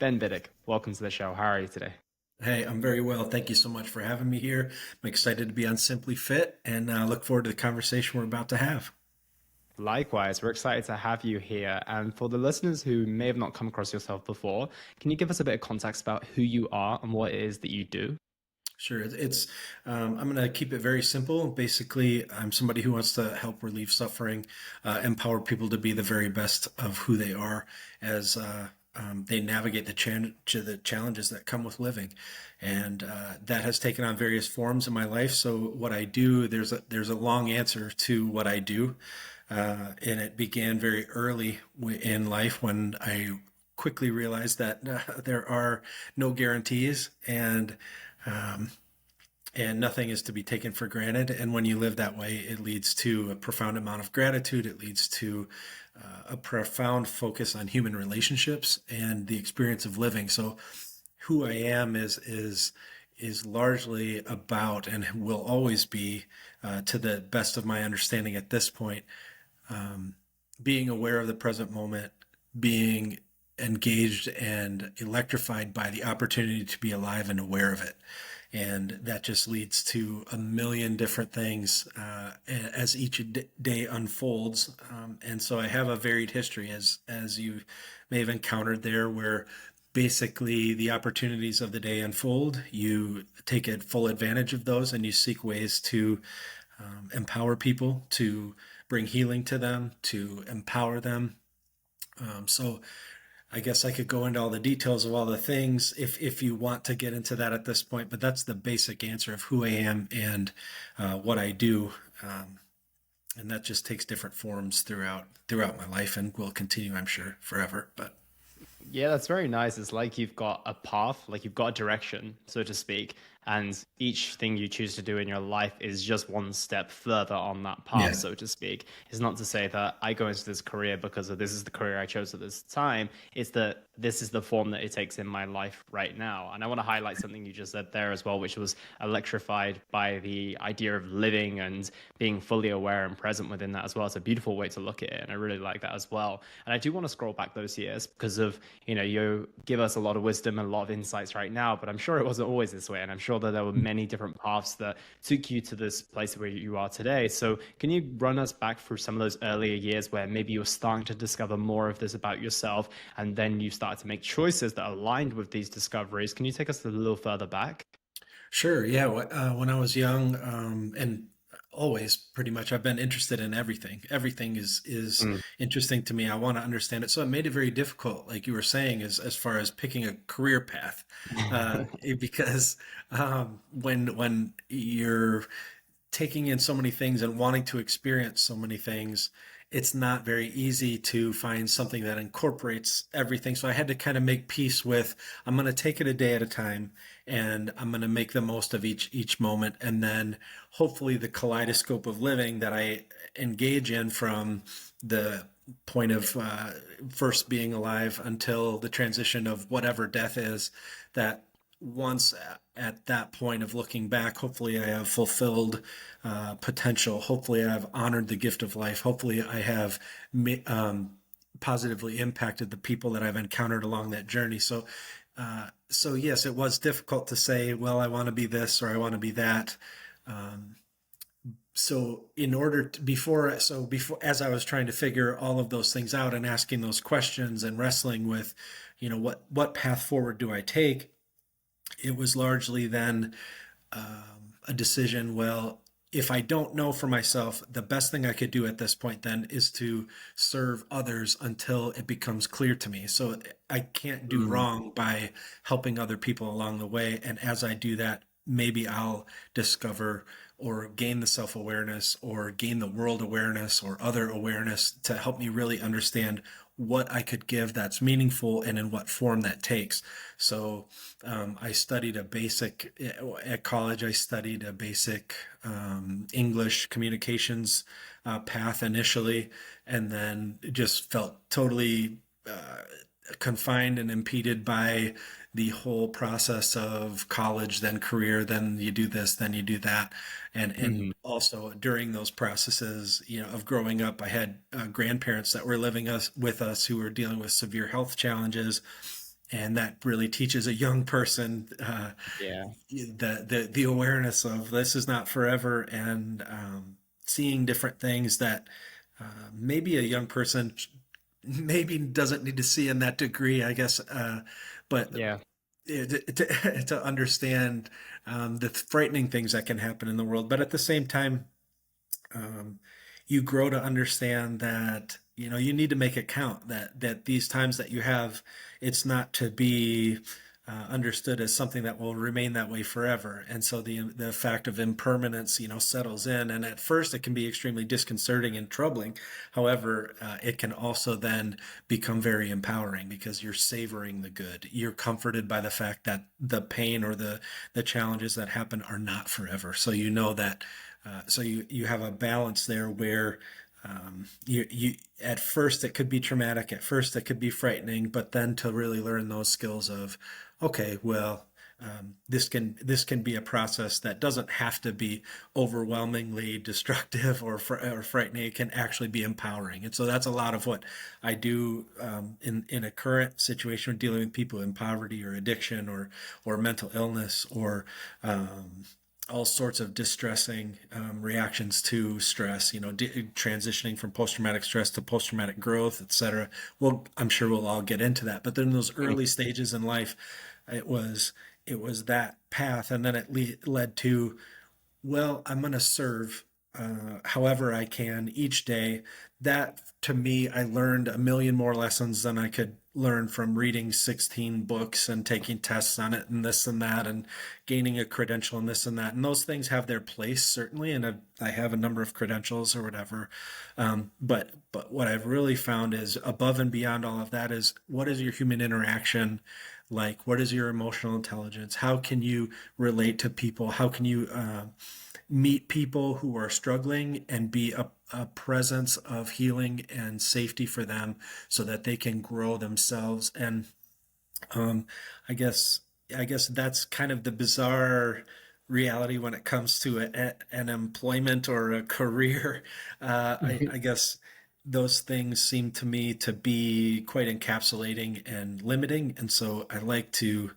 Ben Biddick. Welcome to the show. How are you today? Hey, I'm very well. Thank you so much for having me here. I'm excited to be on Simply Fit and look forward to the conversation we're about to have. Likewise, we're excited to have you here. And for the listeners who may have not come across yourself before, can you give us a bit of context about who you are and what it is that you do? Sure, I'm going to keep it very simple. Basically, I'm somebody who wants to help relieve suffering, empower people to be the very best of who they are as they navigate the challenges that come with living. And that has taken on various forms in my life. So what I do, there's a long answer to what I do. And it began very early in life when I quickly realized that there are no guarantees um, and nothing is to be taken for granted. And when you live that way, it leads to a profound amount of gratitude. It leads to a profound focus on human relationships and the experience of living. So, who I am is largely about and will always be, to the best of my understanding at this point, um, being aware of the present moment, being engaged and electrified by the opportunity to be alive and aware of it. And that just leads to a million different things as each day unfolds. And so I have a varied history, as you may have encountered there, where basically the opportunities of the day unfold. You take full advantage of those, and you seek ways to empower people, to bring healing to them, to empower them. So I guess I could go into all the details of all the things if you want to get into that at this point, but that's the basic answer of who I am and what I do. And that just takes different forms throughout my life and will continue, I'm sure, forever. But Yeah, that's very nice. It's like you've got a path, like you've got a direction, so to speak, and each thing you choose to do in your life is just one step further on that path, yeah, so to speak. It's not to say that I go into this career because of this is the career I chose at this time. It's that this is the form that it takes in my life right now. And I want to highlight something you just said there as well, which was electrified by the idea of living and being fully aware and present within that as well. It's a beautiful way to look at it, and I really like that as well. And I do want to scroll back those years because of you give us a lot of wisdom and a lot of insights right now, but I'm sure it wasn't always this way. And I'm sure that there were many different paths that took you to this place where you are today. So can you run us back through some of those earlier years where maybe you were starting to discover more of this about yourself and then you started to make choices that aligned with these discoveries? Can you take us a little further back? sure. Yeah. When I was young, and always pretty much, I've been interested in everything. Everything is Mm. interesting to me. I want to understand it. So it made it very difficult, like you were saying, as far as picking a career path, because when you're taking in so many things and wanting to experience so many things, it's not very easy to find something that incorporates everything. So I had to kind of make peace with, I'm going to take it a day at a time and I'm going to make the most of each moment, and then hopefully the kaleidoscope of living that I engage in from the point of first being alive until the transition of whatever death is, that once at that point of looking back, hopefully I have fulfilled potential. Hopefully I've honored the gift of life. Hopefully I have positively impacted the people that I've encountered along that journey. So yes, it was difficult to say, well, I want to be this or I want to be that. Um, so in order to before as I was trying to figure all of those things out and asking those questions and wrestling with, what path forward do I take, it was largely then a decision. Well, if I don't know for myself, the best thing I could do at this point then is to serve others until it becomes clear to me. So I can't do Mm. wrong by helping other people along the way. And as I do that, maybe I'll discover or gain the self awareness or gain the world awareness or other awareness to help me really understand what I could give that's meaningful and in what form that takes. So I studied a basic at college. I studied a basic English communications path initially, and then just felt totally confined and impeded by the whole process of college, then career, then you do this, then you do that. And Mm. also during those processes, of growing up, I had grandparents that were living with us who were dealing with severe health challenges. and that really teaches a young person Yeah. the awareness of this is not forever, and seeing different things that maybe a young person maybe doesn't need to see in that degree, I guess. But Yeah. to understand the frightening things that can happen in the world, but at the same time, um, you grow to understand that you need to make it count. That these times that you have, it's not to be understood as something that will remain that way forever. And so the fact of impermanence, settles in. And at first, it can be extremely disconcerting and troubling. However, it can also then become very empowering because you're savoring the good. You're comforted by the fact that the pain or the challenges that happen are not forever. So you know that. So you have a balance there where you at first it could be traumatic, at first it could be frightening, but then to really learn those skills of, okay, well, this can be a process that doesn't have to be overwhelmingly destructive or frightening. It can actually be empowering, and so that's a lot of what I do in a current situation dealing with people in poverty or addiction or mental illness or all sorts of distressing reactions to stress, transitioning from post-traumatic stress to post-traumatic growth, etc. Well, I'm sure we'll all get into that. But then those Mm. early stages in life, it was it was that path, and then it led to, well, I'm going to serve however I can each day. That to me, I learned a million more lessons than I could learn from reading 16 books and taking tests on it and this and that and gaining a credential and this and that. And those things have their place, certainly. And I have a number of credentials or whatever. But what I've really found is above and beyond all of that is what is your human interaction like? What is your emotional intelligence? How can you relate to people? How can you meet people who are struggling and be a presence of healing and safety for them so that they can grow themselves? And um, I guess I guess that's kind of the bizarre reality when it comes to an employment or a career. I guess those things seem to me to be quite encapsulating and limiting, and so I like to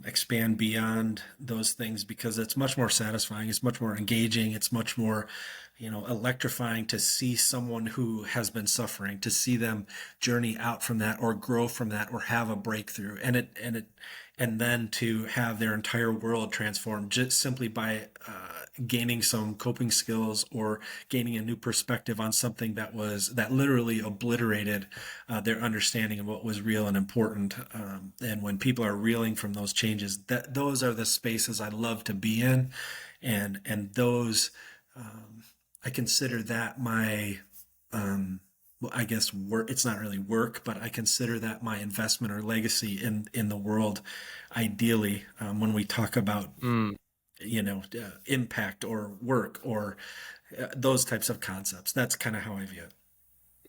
expand beyond those things because it's much more satisfying, it's much more engaging, it's much more electrifying to see someone who has been suffering, to see them journey out from that or grow from that or have a breakthrough, and then to have their entire world transformed just simply by gaining some coping skills or gaining a new perspective on something that literally obliterated their understanding of what was real and important. And when people are reeling from those changes, those are the spaces I love to be in, and those I consider that my well, I guess work. It's not really work, but I consider that my investment or legacy in the world. Ideally, when we talk about Mm. impact or work or those types of concepts, that's kind of how I view it.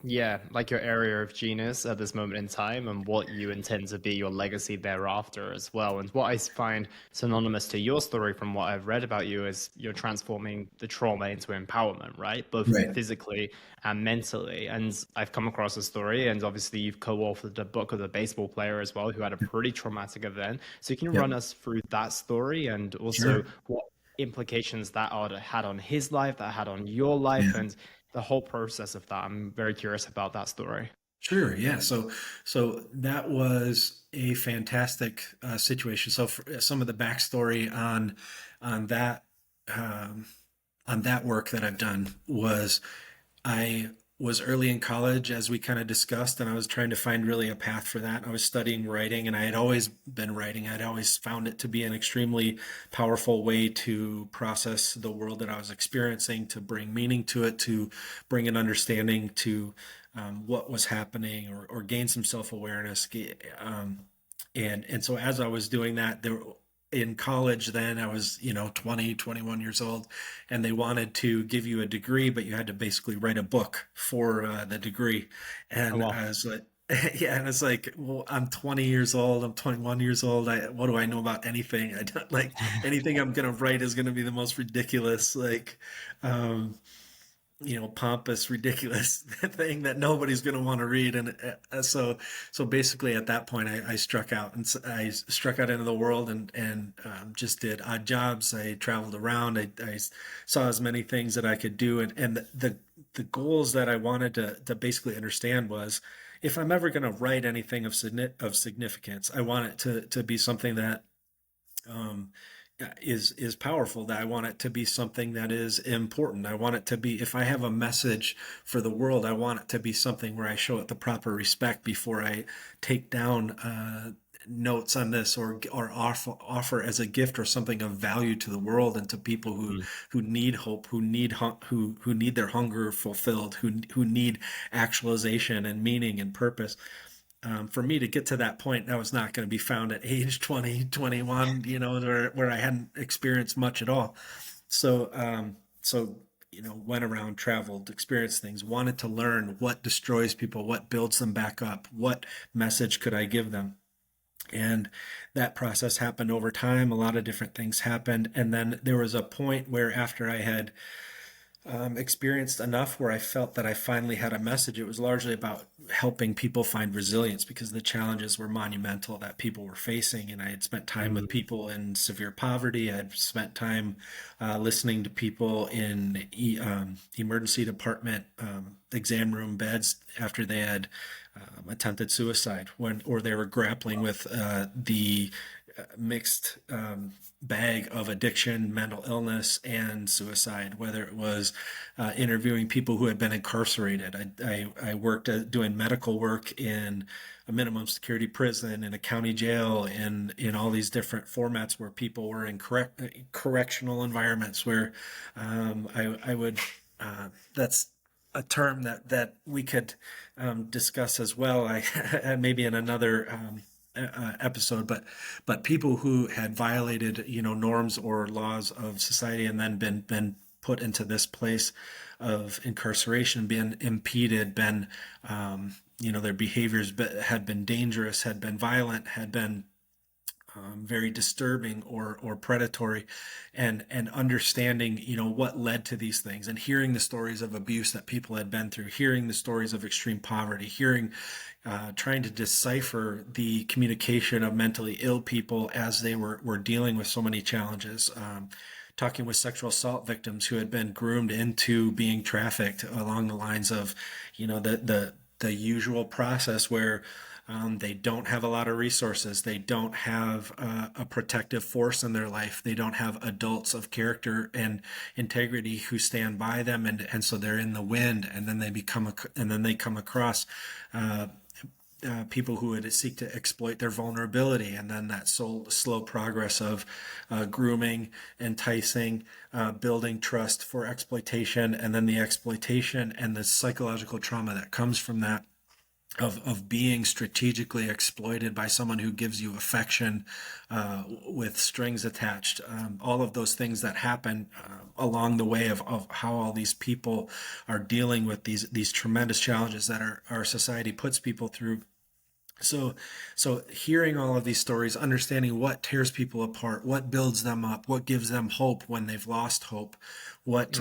Yeah, like your area of genius at this moment in time and what you intend to be your legacy thereafter as well. And what I find synonymous to your story from what I've read about you is you're transforming the trauma into empowerment, right? Both Right. physically and mentally. And I've come across a story, and obviously you've co-authored a book of a baseball player as well who had a pretty traumatic event. So you can Yep. run us through that story and also Sure. what implications that had on his life, that had on your life, Yeah. and the whole process of that. I'm very curious about that story. Sure. Yeah. So that was a fantastic situation. So for some of the backstory on that um, on that work that I've done was I was early in college, as we kind of discussed, and I was trying to find really a path for that. I was studying writing, and I had always been writing. I'd always found it to be an extremely powerful way to process the world that I was experiencing, to bring meaning to it, to bring an understanding to what was happening, or gain some self-awareness. And so as I was doing that, there in college then I was 20, 21 years old, and they wanted to give you a degree, but you had to basically write a book for the degree. Oh, And well. I was like, yeah, and it's like, well, I'm 20 years old, I'm 21 years old, what do I know about anything? I don't like anything I'm gonna write is gonna be the most ridiculous, like um pompous, ridiculous thing that nobody's going to want to read. And so basically at that point, I struck out, and I struck out into the world, and just did odd jobs. I traveled around. I saw as many things that I could do. And the goals that I wanted to basically understand was, if I'm ever going to write anything of significance, I want it to be something that um, is powerful. That I want it to be something that is important. I want it to be, if I have a message for the world, I want it to be something where I show it the proper respect before I take down notes on this, or offer as a gift or something of value to the world and to people who need hope, who need their hunger fulfilled, who need actualization and meaning and purpose. For me to get to that point, that was not going to be found at age 20, 21, where I hadn't experienced much at all. So went around, traveled, experienced things, wanted to learn what destroys people, what builds them back up, what message could I give them. And that process happened over time. A lot of different things happened. And then there was a point where, after I had experienced enough where I felt that I finally had a message. It was largely about helping people find resilience, because the challenges were monumental that people were facing. And I had spent time with people in severe poverty. I had spent time listening to people in emergency department exam room beds after they had attempted suicide, or they were grappling with the mixed bag of addiction, mental illness, and suicide, whether it was interviewing people who had been incarcerated. I worked doing medical work in a minimum security prison, in a county jail, in all these different formats where people were in correctional environments where I would, that's a term that we could discuss as well. Maybe in another episode, but people who had violated norms or laws of society, and then been put into this place of incarceration, been impeded, been their behaviors had been dangerous, had been violent, had been very disturbing or predatory, and understanding what led to these things, and hearing the stories of abuse that people had been through, hearing the stories of extreme poverty, trying to decipher the communication of mentally ill people as they were dealing with so many challenges. Talking with sexual assault victims who had been groomed into being trafficked along the lines of the usual process where they don't have a lot of resources. They don't have a protective force in their life. They don't have adults of character and integrity who stand by them, and so they're in the wind. And then they come across people who would seek to exploit their vulnerability, and then that slow progress of grooming, enticing, building trust for exploitation, and then the exploitation and the psychological trauma that comes from that, of being strategically exploited by someone who gives you affection with strings attached. All of those things that happen along the way of how all these people are dealing with these tremendous challenges that our society puts people through. So hearing all of these stories, understanding what tears people apart, what builds them up, what gives them hope when they've lost hope, what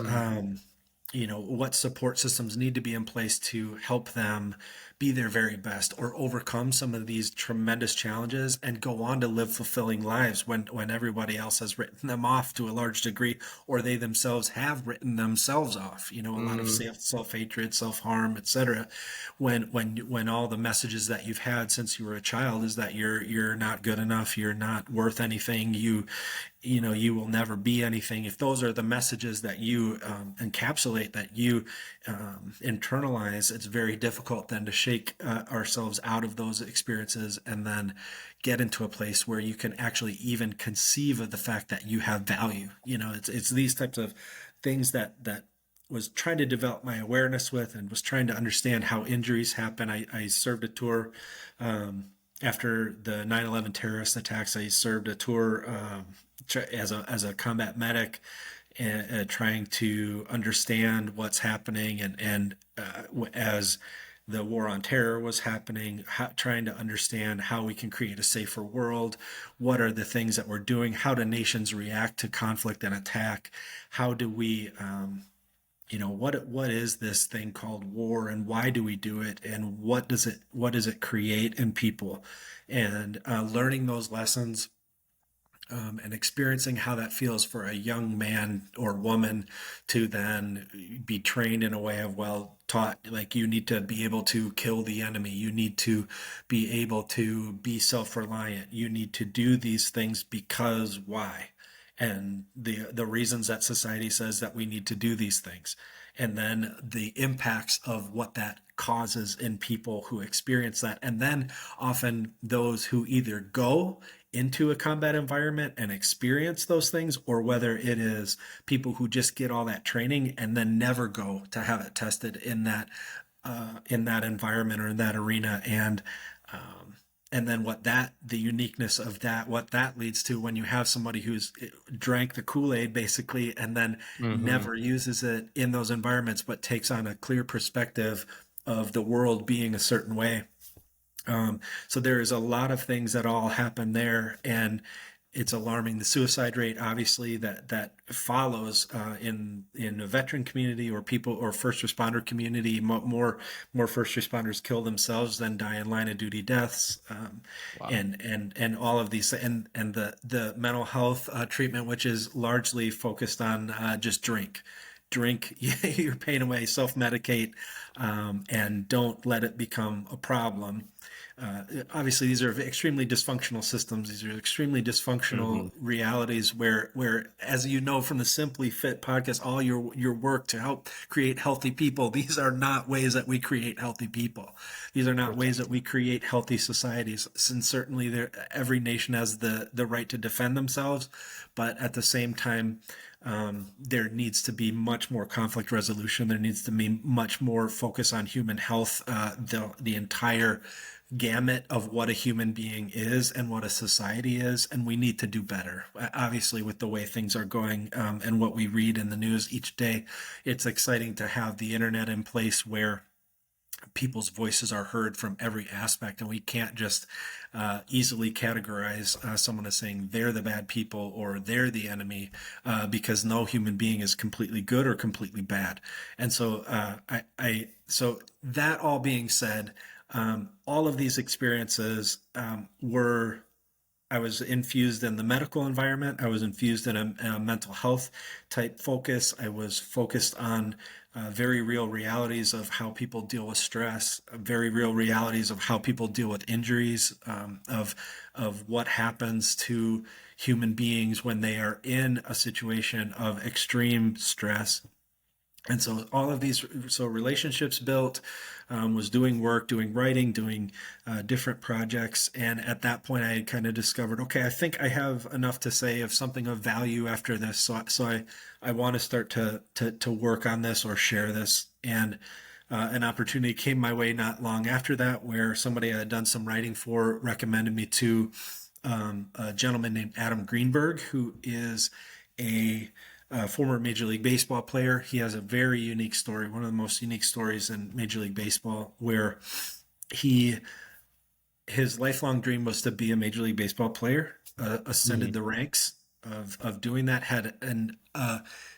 what support systems need to be in place to help them be their very best, or overcome some of these tremendous challenges and go on to live fulfilling lives when everybody else has written them off to a large degree, or they themselves have written themselves off. A lot of self-hatred, self-harm, etc. When all the messages that you've had since you were a child is that you're not good enough, you're not worth anything, you will never be anything. If those are the messages that you encapsulate, that you internalize, it's very difficult then to shake ourselves out of those experiences and then get into a place where you can actually even conceive of the fact that you have value. It's these types of things that was trying to develop my awareness with, and was trying to understand how injuries happen. I served a tour after the 9/11 terrorist attacks. I served a tour as a combat medic, and trying to understand what's happening, and as the war on terror was happening, trying to understand how we can create a safer world. What are the things that we're doing? How do nations react to conflict and attack? How do we what is this thing called war, and why do we do it, and what does it create in people, and learning those lessons, and experiencing how that feels for a young man or woman to then be trained in a way of, well, taught, like, you need to be able to kill the enemy, you need to be able to be self-reliant, you need to do these things because why, and the reasons that society says that we need to do these things, and then the impacts of what that causes in people who experience that, and then often those who either go into a combat environment and experience those things, or whether it is people who just get all that training and then never go to have it tested in that environment or in that arena, and then the uniqueness of that, what that leads to when you have somebody who's drank the Kool-Aid basically, and then Mm-hmm. never uses it in those environments, but takes on a clear perspective of the world being a certain way. So there's a lot of things that all happen there, and it's alarming. The suicide rate, obviously, that follows in a veteran community or people or first responder community. More first responders kill themselves than die in line of duty deaths, Wow. and all of these, and the mental health treatment, which is largely focused on just drink your pain away, self medicate, and don't let it become a problem. Obviously, these are extremely dysfunctional systems. These are extremely Mm-hmm. dysfunctional realities where, as you know from the Simply Fit podcast, all your work to help create healthy people, these are not ways that we create healthy people. These are not ways that Precisely. we create healthy societies. And certainly, every nation has the right to defend themselves, but at the same time, there needs to be much more conflict resolution. There needs to be much more focus on human health. The entire gamut of what a human being is and what a society is, and we need to do better. Obviously, with the way things are going, and what we read in the news each day, it's exciting to have the internet in place where people's voices are heard from every aspect, and we can't just easily categorize someone as saying they're the bad people or they're the enemy, because no human being is completely good or completely bad. And so, so that all being said, all of these experiences were I was infused in the medical environment. I was infused in a mental health type focus. I was focused on very real realities of how people deal with stress, very real realities of how people deal with injuries, of what happens to human beings when they are in a situation of extreme stress. And so all of these, so relationships built, was doing work, doing writing, doing different projects. And at that point, I had kind of discovered, okay, I think I have enough to say of something of value after this. So I want to start to work on this or share this. And an opportunity came my way not long after that, where somebody I had done some writing for recommended me to a gentleman named Adam Greenberg, who is a former Major League Baseball player. He has a very unique story, one of the most unique stories in Major League Baseball, where he his lifelong dream was to be a Major League Baseball player. Ascended Mm-hmm. the ranks of doing that. Had an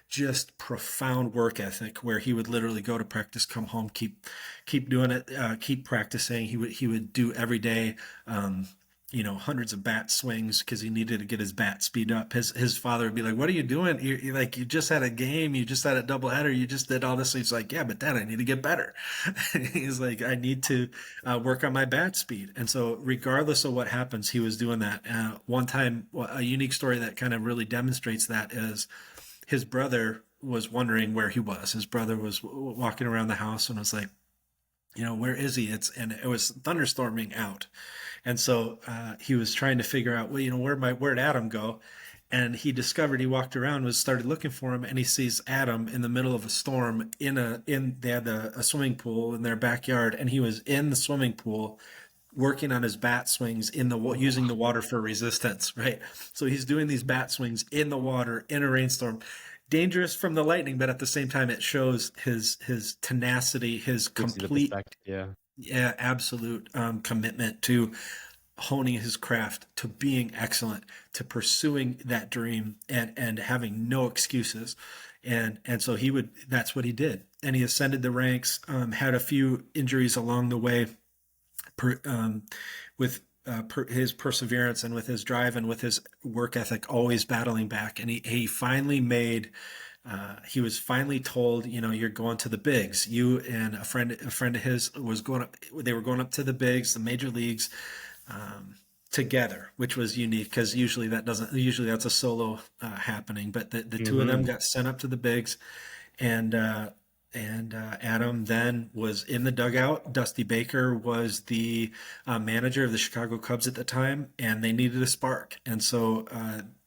just profound work ethic where he would literally go to practice, come home, keep doing it, keep practicing. He would do every day. Hundreds of bat swings because he needed to get his bat speed up. His father would be like, "What are you doing? You just had a game. You just had a doubleheader. You just did all this." He's like, "Yeah, but Dad, I need to get better." He's like, "I need to work on my bat speed." And so, regardless of what happens, he was doing that. One time, a unique story that kind of really demonstrates that is his brother was wondering where he was. His brother was walking around the house and was like, "Where is he?" And it was thunderstorming out, and so he was trying to figure out, well, where'd Adam go? And he walked around, started looking for him, and he sees Adam in the middle of a storm they had a swimming pool in their backyard, and he was in the swimming pool working on his bat swings using the water for resistance, right? So he's doing these bat swings in the water in a rainstorm, dangerous from the lightning, but at the same time, it shows his tenacity, his Gives you the complete, perspective. Yeah. yeah, absolute commitment to honing his craft, to being excellent, to pursuing that dream, and having no excuses. And so that's what he did. And he ascended the ranks, had a few injuries along the way, per, with his perseverance and with his drive and with his work ethic, always battling back. And he finally he was finally told, you're going to the bigs. You and a friend of his was going up. They were going up to the bigs, the major leagues, together, which was unique because usually that's a solo happening. But the two of them Hmm. got sent up to the bigs, and Adam then was in the dugout. Dusty Baker was the manager of the Chicago Cubs at the time, and they needed a spark. And so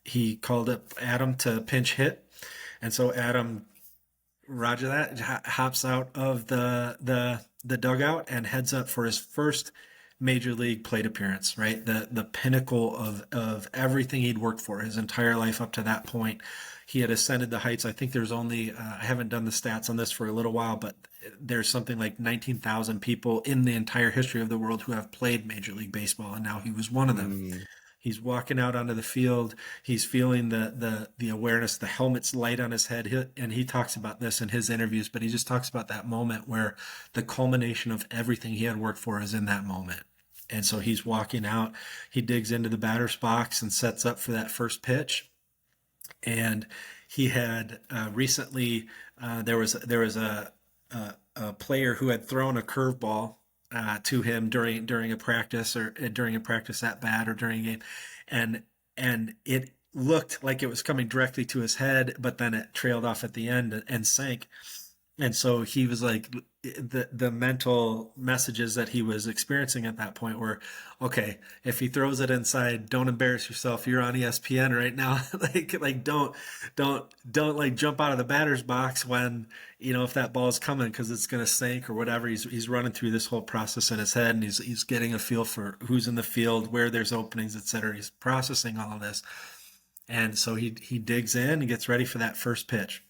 he called up Adam to pinch hit. And so Adam, Roger that, hops out of the dugout and heads up for his first major league plate appearance, right? The pinnacle of everything he'd worked for his entire life up to that point. He had ascended the heights. I think there's only, I haven't done the stats on this for a little while, but there's something like 19,000 people in the entire history of the world who have played Major League Baseball, and now he was one of them. Mm. He's walking out onto the field. He's feeling the awareness, the helmet's light on his head. And he talks about this in his interviews, but he just talks about that moment where the culmination of everything he had worked for is in that moment. And so he's walking out. He digs into the batter's box and sets up for that first pitch. And he had recently there was a player who had thrown a curveball to him during a practice or during a practice at bat or during a game, and it looked like it was coming directly to his head, but then it trailed off at the end and sank. And so he was like, the mental messages that he was experiencing at that point were, okay, if he throws it inside, don't embarrass yourself. You're on ESPN right now. like don't like jump out of the batter's box when, if that ball is coming because it's going to sink or whatever. He's running through this whole process in his head, and he's getting a feel for who's in the field, where there's openings, etc. He's processing all of this. And so he digs in and gets ready for that first pitch.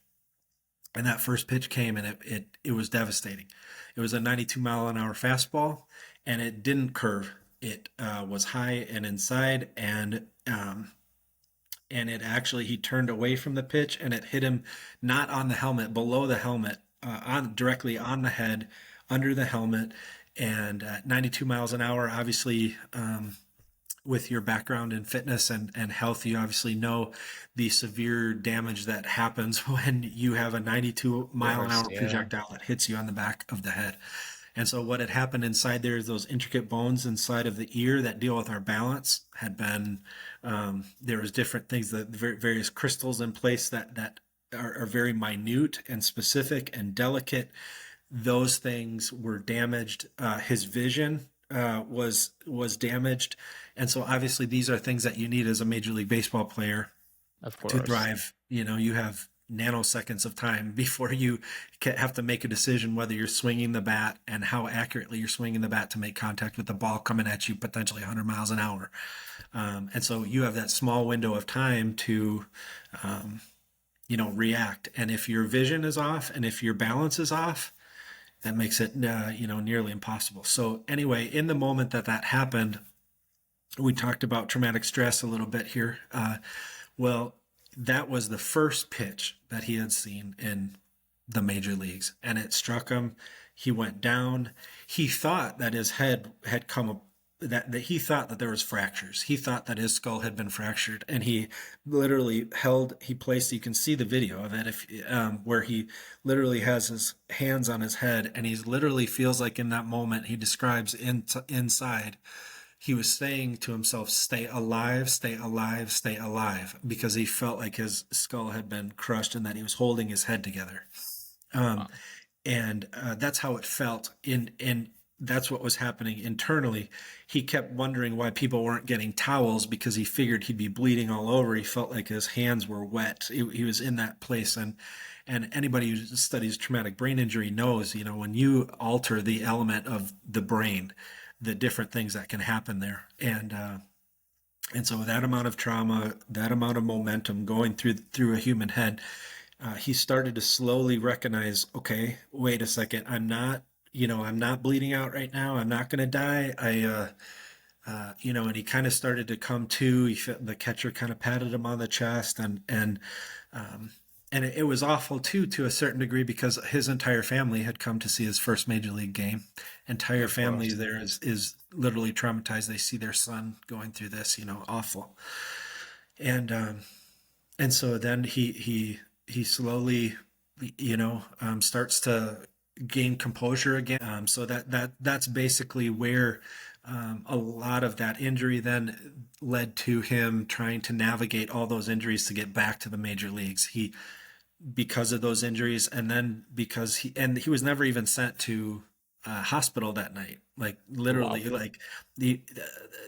And that first pitch came, and it was devastating. It was a 92-mile-an-hour fastball, and it didn't curve. It was high and inside, and it actually, he turned away from the pitch, and it hit him not on the helmet, below the helmet, on directly on the head, under the helmet, and 92 miles an hour. Obviously, with your background in fitness and health, you obviously know the severe damage that happens when you have a 92 mile an Course, hour yeah. projectile that hits you on the back of the head. And so what had happened inside there is those intricate bones inside of the ear that deal with our balance had been, there was different things, that various crystals in place that are very minute and specific and delicate. Those things were damaged. His vision was damaged, and so obviously these are things that you need as a Major League Baseball player Of to course. thrive. You have nanoseconds of time before you have to make a decision whether you're swinging the bat and how accurately you're swinging the bat to make contact with the ball coming at you potentially 100 miles an hour. And so you have that small window of time to, react. And if your vision is off and if your balance is off, that makes it, nearly impossible. So anyway, in the moment that happened, we talked about traumatic stress a little bit here. Well, that was the first pitch that he had seen in the major leagues, and it struck him. He went down. He thought that his head had come up, that he thought that there was fractures. He thought that his skull had been fractured, and he literally placed, you can see the video of it, if where he literally has his hands on his head, and he literally feels like in that moment, he describes inside, he was saying to himself, stay alive, stay alive, stay alive, because he felt like his skull had been crushed and that he was holding his head together. Um, Wow. and that's how it felt. And that's what was happening internally. He kept wondering why people weren't getting towels because he figured he'd be bleeding all over. He felt like his hands were wet. He was in that place. And anybody who studies traumatic brain injury knows, when you alter the element of the brain, the different things that can happen there. And so that amount of trauma, that amount of momentum going through a human head, he started to slowly recognize, okay, wait a second, I'm not bleeding out right now. I'm not going to die. And he kind of started to come to. The catcher kind of patted him on the chest, um, and it was awful too, to a certain degree, because his entire family had come to see his first major league game. Entire Of family course. there is literally traumatized. They see their son going through this, awful. And so then he slowly, starts to gain composure again. So that's basically where a lot of that injury then led to him trying to navigate all those injuries to get back to the major leagues. He Because of those injuries, and then because he was never even sent to hospital that night. Like Oh, wow. literally, like the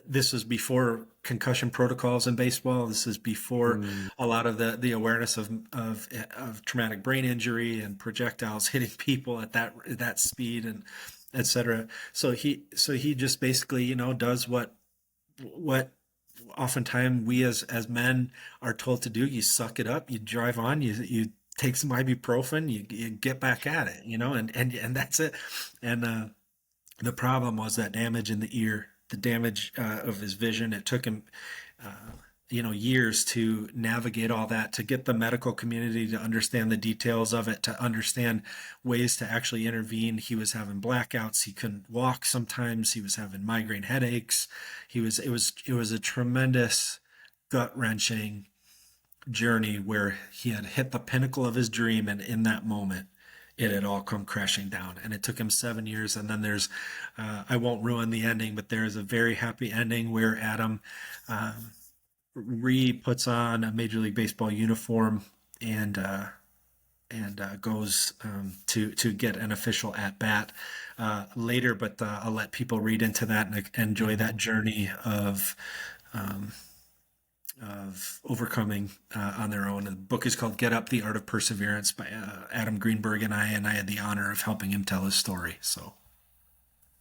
this was before concussion protocols in baseball. This is before Mm. a lot of the awareness of traumatic brain injury and projectiles hitting people at that speed, and etc. So he just basically, does what oftentimes we as men are told to do. You suck it up, you drive on, you take some ibuprofen, you get back at it, and that's it. And the problem was that damage in the ear, the damage of his vision. It took him uh, years to navigate all that, to get the medical community to understand the details of it, to understand ways to actually intervene. He was having blackouts. He couldn't walk sometimes. He was having migraine headaches. It was a tremendous, gut wrenching journey where he had hit the pinnacle of his dream, and in that moment it had all come crashing down. And it took him 7 years. And then there's I won't ruin the ending, but there is a very happy ending where Adam re puts on a Major League Baseball uniform and goes to get an official at bat later. But I'll let people read into that and enjoy that journey um, of overcoming on their own. The book is called "Get Up: The Art of Perseverance" by Adam Greenberg, and I had the honor of helping him tell his story. So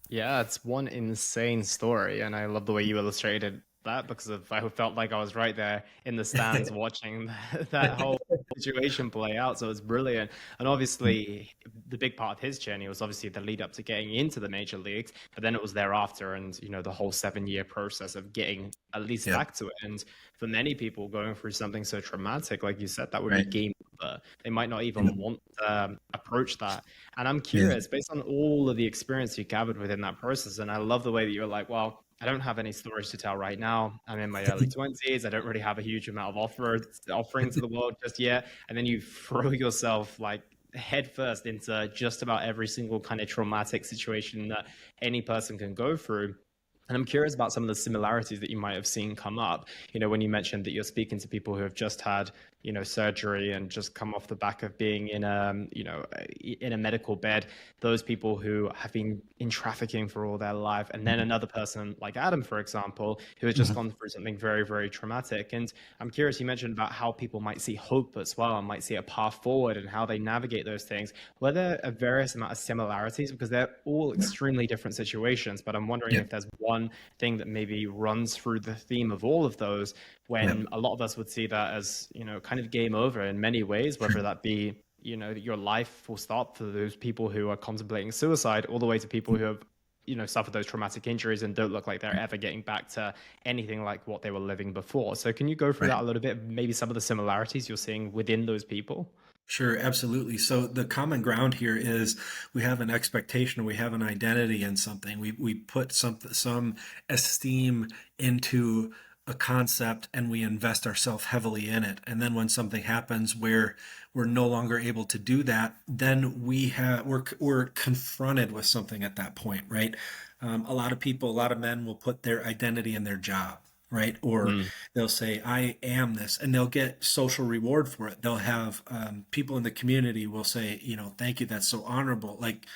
Yeah, it's one insane story, and I love the way you illustrated that because I felt like I was right there in the stands watching that whole situation play out. So it's brilliant. And obviously, the big part of his journey was obviously the lead up to getting into the major leagues, but then it was thereafter, and the whole 7 year process of getting at least yeah, back to it. And for many people going through something so traumatic, like you said, that would be right. game over. They might not Yeah, even want to approach that. And I'm yeah, curious, based on all of the experience you gathered within that process, and I love the way that you're like, well, I don't have any stories to tell right now. I'm in my early 20s. I don't really have a huge amount of offering to the world just yet. And then you throw yourself like head first into just about every single kind of traumatic situation that any person can go through. And I'm curious about some of the similarities that you might have seen come up. When you mentioned that you're speaking to people who have just had, surgery and just come off the back of being in a medical bed, those people who have been in trafficking for all their life. And then another person like Adam, for example, who has just mhm, gone through something very, very traumatic. And I'm curious, you mentioned about how people might see hope as well and might see a path forward and how they navigate those things. Were there a various amount of similarities? Because they're all extremely different situations, but I'm wondering yeah, if there's one thing that maybe runs through the theme of all of those, yeah, when a lot of us would see that as, kind of game over in many ways, whether that be, your life will stop for those people who are contemplating suicide, all the way to people who have, suffered those traumatic injuries and don't look like they're ever getting back to anything like what they were living before. So can you go through right. that a little bit, maybe some of the similarities you're seeing within those people? Sure, absolutely. So the common ground here is we have an expectation, we have an identity in something. We put some esteem into a concept, and we invest ourselves heavily in it. And then when something happens where we're no longer able to do that, then we're confronted with something at that point, right? A lot of people, a lot of men will put their identity in their job, right? Or Mm. they'll say, I am this, and they'll get social reward for it. They'll have people in the community will say, thank you, that's so honorable. Like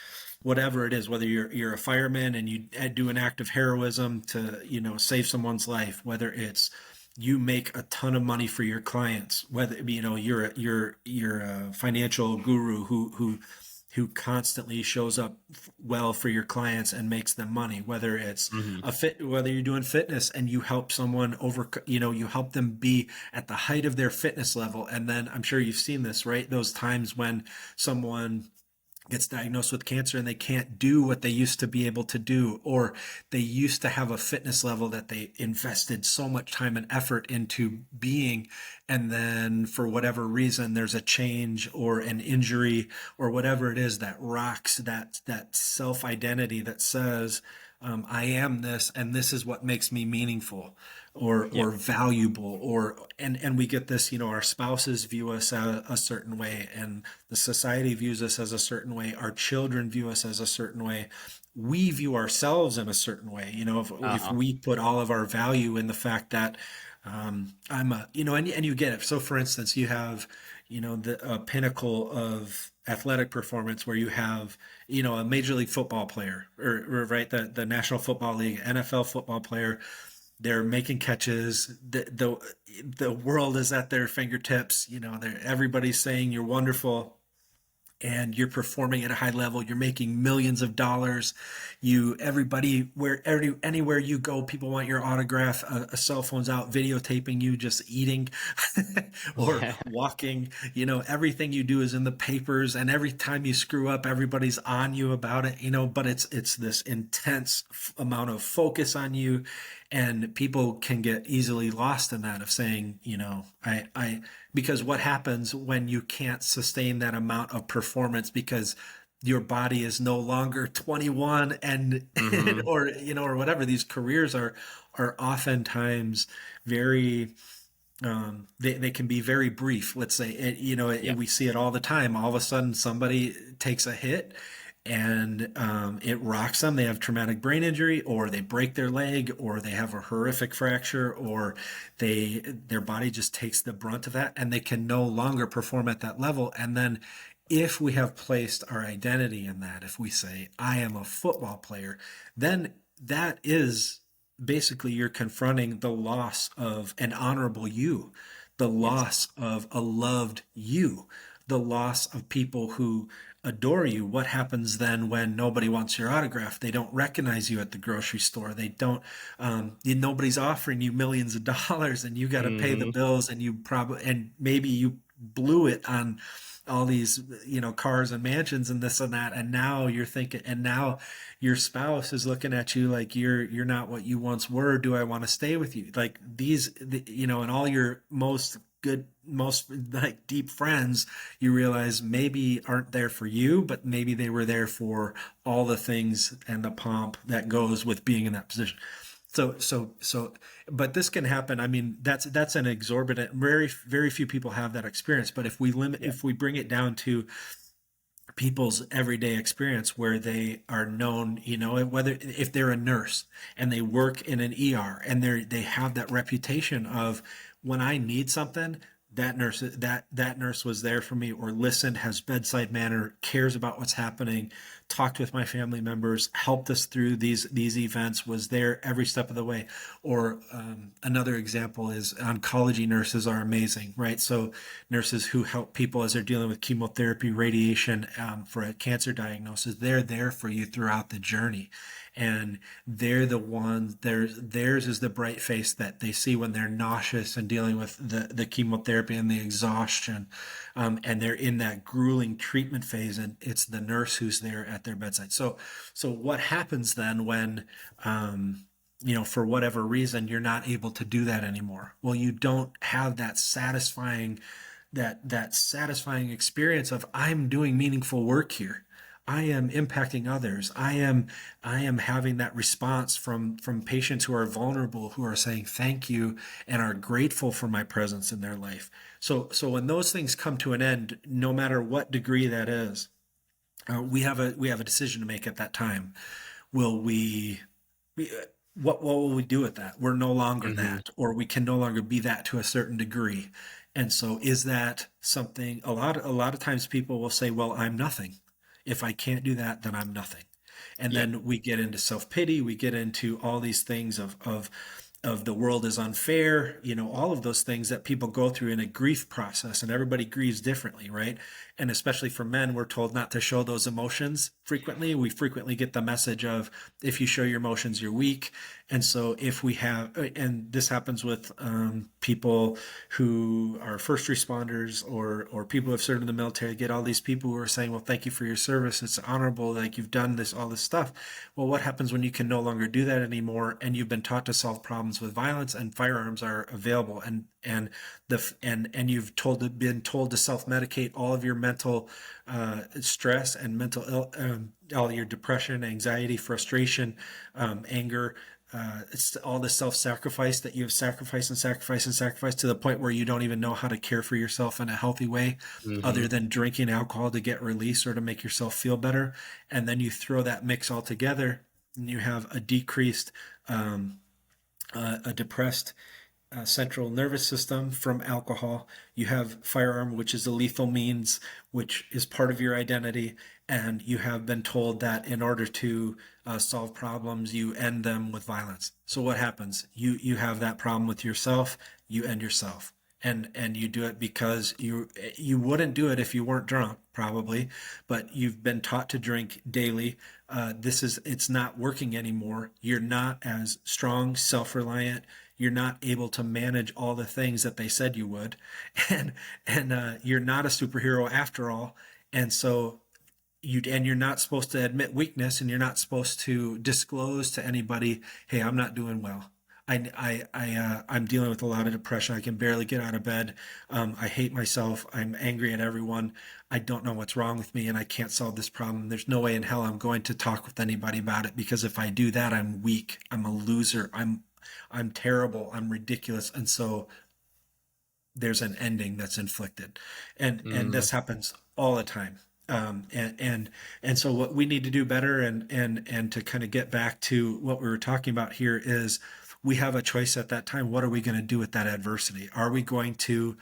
whatever it is, whether you're a fireman and you do an act of heroism to, save someone's life, whether it's you make a ton of money for your clients, whether you're a financial guru who constantly shows up well for your clients and makes them money, whether it's Hmm. whether you're doing fitness and you help someone you help them be at the height of their fitness level. And then I'm sure you've seen this, right? Those times when someone gets diagnosed with cancer and they can't do what they used to be able to do, or they used to have a fitness level that they invested so much time and effort into being, and then for whatever reason there's a change or an injury or whatever it is that rocks that self identity that says, I am this, and this is what makes me meaningful Yeah. or valuable, or and we get this, our spouses view us a certain way, and the society views us as a certain way, our children view us as a certain way, we view ourselves in a certain way. If Uh-huh. we put all of our value in the fact that I'm a, and you get it. So for instance, you have, the pinnacle of athletic performance where you have, a major league football player, or right, the National Football League, NFL football player. They're making catches. The world is at their fingertips. Everybody's saying you're wonderful and you're performing at a high level. You're making millions of dollars. Anywhere you go, people want your autograph. A cell phone's out videotaping you just eating or Yeah. walking. Everything you do is in the papers, and every time you screw up, everybody's on you about it. But it's this intense amount of focus on you, and people can get easily lost in that of saying, I because what happens when you can't sustain that amount of performance because your body is no longer 21 and Hmm. or whatever. These careers are oftentimes very, they can be very brief. Let's say Yeah. we see it all the time. All of a sudden somebody takes a hit and it rocks them. They have traumatic brain injury, or they break their leg, or they have a horrific fracture, or their body just takes the brunt of that, and they can no longer perform at that level. And then, if we have placed our identity in that, if we say, I am a football player, then that is basically you're confronting the loss of an honorable you, the Yes. loss of a loved you, the loss of people who adore you. What happens then when nobody wants your autograph? They don't recognize you at the grocery store. They don't, nobody's offering you millions of dollars, and you got to pay the Hmm. bills, and and maybe you blew it on all these, cars and mansions and this and that. And now you're thinking, and now your spouse is looking at you like you're not what you once were. Do I want to stay with you? Like and all your most like deep friends, you realize maybe aren't there for you, but maybe they were there for all the things and the pomp that goes with being in that position. So, but this can happen. I mean, that's an exorbitant. Very few people have that experience. But Yeah. if we bring it down to people's everyday experience where they are known, whether if they're a nurse and they work in an ER and they have that reputation of, when I need something, that nurse was there for me, or listened, has bedside manner, cares about what's happening, talked with my family members, helped us through these events, was there every step of the way. Or another example is oncology nurses are amazing, right? So nurses who help people as they're dealing with chemotherapy, radiation, for a cancer diagnosis, they're there for you throughout the journey. And they're the ones, theirs is the bright face that they see when they're nauseous and dealing with the chemotherapy and the exhaustion. And they're in that grueling treatment phase, and it's the nurse who's there at their bedside. So what happens then when, for whatever reason, you're not able to do that anymore? Well, you don't have that satisfying experience of, I'm doing meaningful work here. I am impacting others. I am having that response from patients who are vulnerable, who are saying thank you and are grateful for my presence in their life. So when those things come to an end, no matter what degree that is, we have a decision to make at that time. Will we what will we do with that? We're no longer Hmm. that, or we can no longer be that to a certain degree. And so is that something, a lot of times people will say, well, I'm nothing. If I can't do that, then I'm nothing. And Yeah. then we get into self-pity, we get into all these things of the world is unfair, all of those things that people go through in a grief process, and everybody grieves differently, right? And especially for men, we're told not to show those emotions frequently. We frequently get the message of, if you show your emotions, you're weak. And so if we have, and this happens with people who are first responders or people who have served in the military, get all these people who are saying, well, thank you for your service. It's honorable, like you've done this, all this stuff. Well, what happens when you can no longer do that anymore and you've been taught to solve problems with violence and firearms are available and you've been told to self-medicate all of your mental stress and all your depression, anxiety, frustration, anger, it's all the self-sacrifice that you have sacrificed and sacrificed and sacrificed to the point where you don't even know how to care for yourself in a healthy way other Hmm. than drinking alcohol to get release or to make yourself feel better. And then you throw that mix all together and you have a decreased, a depressed central nervous system from alcohol. You have firearm, which is a lethal means, which is part of your identity. And you have been told that in order to solve problems, you end them with violence. So what happens? You have that problem with yourself. You end yourself, and you do it because you wouldn't do it if you weren't drunk, probably, but you've been taught to drink daily. It's not working anymore. You're not as strong, self-reliant, you're not able to manage all the things that they said you would, and you're not a superhero after all, and so you're not supposed to admit weakness, and you're not supposed to disclose to anybody, hey, I'm not doing well. I'm dealing with a lot of depression. I can barely get out of bed. I hate myself. I'm angry at everyone. I don't know what's wrong with me, and I can't solve this problem. There's no way in hell I'm going to talk with anybody about it because if I do that, I'm weak. I'm a loser. I'm terrible. I'm ridiculous. And so there's an ending that's inflicted, and Mm. this happens all the time. And so what we need to do better, and to kind of get back to what we were talking about here, is we have a choice at that time. What are we going to do with that adversity? Are we going to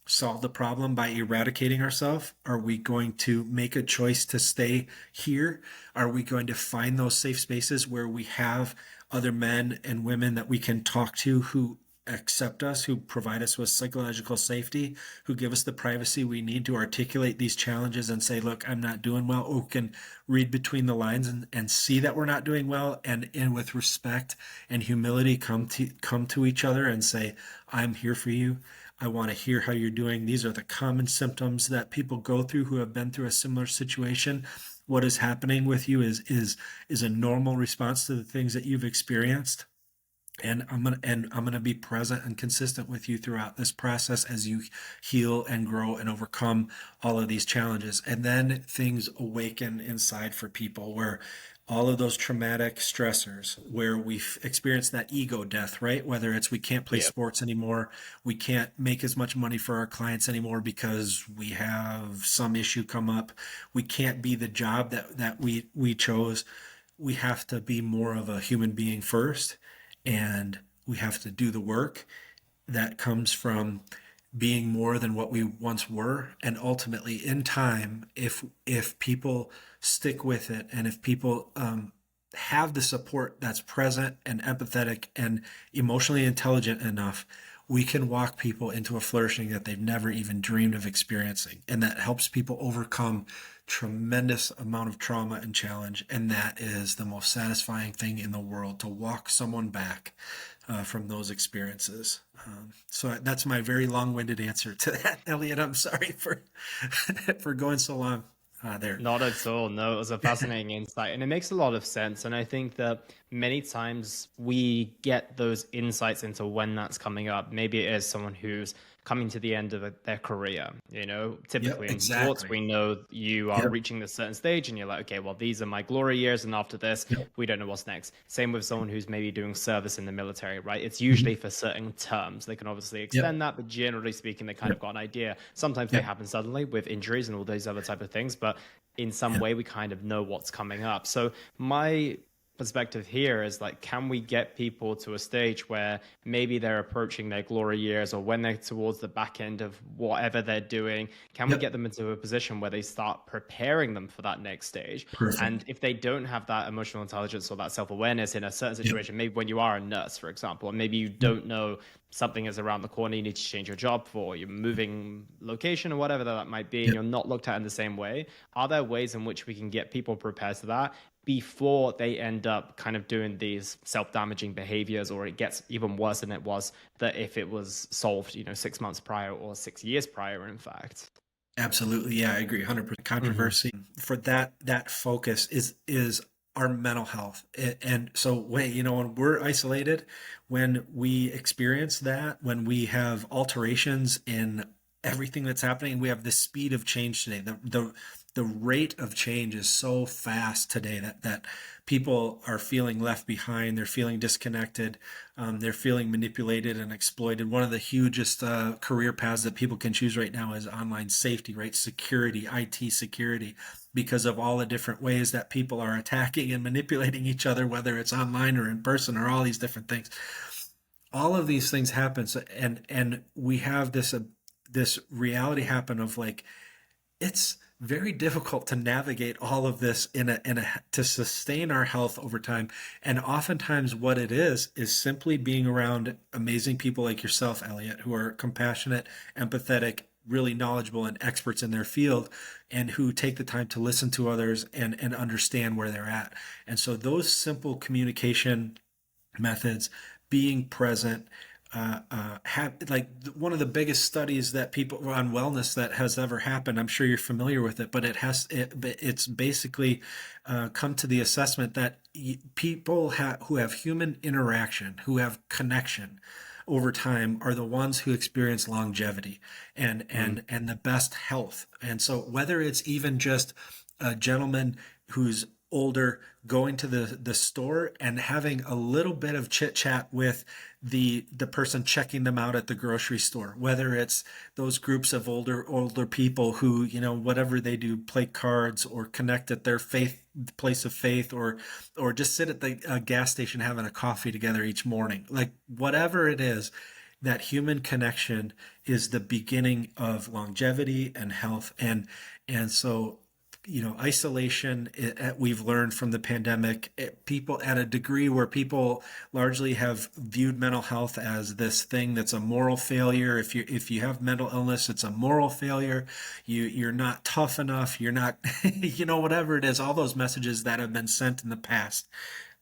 solve the problem by eradicating ourselves? Are we going to make a choice to stay here? Are we going to find those safe spaces where we have other men and women that we can talk to who accept us, who provide us with psychological safety, who give us the privacy we need to articulate these challenges and say, look, I'm not doing well, who can read between the lines and see that we're not doing well, and with respect and humility come to each other and say, I'm here for you. I want to hear how you're doing. These are the common symptoms that people go through who have been through a similar situation. What is happening with you is a normal response to the things that you've experienced. And I'm gonna be present and consistent with you throughout this process as you heal and grow and overcome all of these challenges. And then things awaken inside for people where all of those traumatic stressors, where we've experienced that ego death, right? Whether it's we can't play Yeah. sports anymore, we can't make as much money for our clients anymore because we have some issue come up, we can't be the job that we chose. We have to be more of a human being first, and we have to do the work that comes from being more than what we once were. And ultimately in time, if people stick with it, and if people have the support that's present and empathetic and emotionally intelligent enough, we can walk people into a flourishing that they've never even dreamed of experiencing, and that helps people overcome tremendous amount of trauma and challenge. And that is the most satisfying thing in the world, to walk someone back from those experiences. So that's my very long-winded answer to that, Elliot. I'm sorry for for going so long there. Not at all. No, it was a fascinating insight, and it makes a lot of sense. And I think that many times we get those insights into when that's coming up. Maybe it is someone who's coming to the end of their career. Yep, Typically in sports, exactly. we know you are Yep, reaching this certain stage, and you're like, okay, well, these are my glory years, and after this, yep. we don't know what's next. Same with someone who's maybe doing service in the military, right? It's Mhm. usually for certain terms. They can obviously Yep, extend that, but generally speaking, they kind of yep, got an idea. Sometimes they yep, happen suddenly with injuries and all those other type of things, but in some yep, way we kind of know what's coming up. So my perspective here is like, can we get people to a stage where maybe they're approaching their glory years, or when they're towards the back end of whatever they're doing, can we yep. get them into a position where they start preparing them for that next stage? And Perfect. if they don't have that emotional intelligence or that self-awareness in a certain Yep, situation, maybe when you are a nurse, for example, and maybe you yep, don't know something is around the corner, you need to change your job for, you're moving location or whatever that might be, and yep. you're not looked at in the same way. Are there ways in which we can get people prepared to that? before they end up kind of doing these self-damaging behaviors, or it gets even worse than it was that if it was solved, 6 months prior or 6 years prior, in fact. Absolutely. Yeah, I agree. 100% Hmm. controversy for that focus is our mental health. And so when we're isolated, when we experience that, when we have alterations in everything that's happening, we have the speed of change today. The rate of change is so fast today that people are feeling left behind. They're feeling disconnected. They're feeling manipulated and exploited. One of the hugest career paths that people can choose right now is online safety, right? Security, IT security, because of all the different ways that people are attacking and manipulating each other, whether it's online or in person or all these different things. All of these things happen, and we have this reality happen of like it's very difficult to navigate all of this in a to sustain our health over time. And oftentimes what it is simply being around amazing people like yourself, Elliot, who are compassionate, empathetic, really knowledgeable and experts in their field, and who take the time to listen to others and understand where they're at. And so those simple communication methods, being present, have like one of the biggest studies that people on wellness that has ever happened. I'm sure you're familiar with it, but it's basically come to the assessment that people who have human interaction, who have connection over time, are the ones who experience longevity and the best health. And so whether it's even just a gentleman who's older going to the store and having a little bit of chit chat with the person checking them out at the grocery store, whether it's those groups of older people who, whatever they do, play cards or connect at their place of faith, or just sit at the gas station having a coffee together each morning, like whatever it is. That human connection is the beginning of longevity and health. And so isolation, we've learned from the pandemic, people at a degree where people largely have viewed mental health as this thing that's a moral failure. If you have mental illness, it's a moral failure. You're not tough enough. You're not, whatever it is, all those messages that have been sent in the past.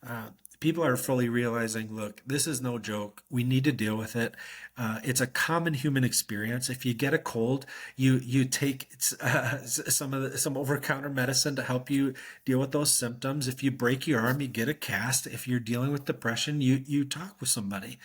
Uh, People are fully realizing, look, this is no joke. We need to deal with it. It's a common human experience. If you get a cold, you take some over-counter medicine to help you deal with those symptoms. If you break your arm, you get a cast. If you're dealing with depression, you talk with somebody.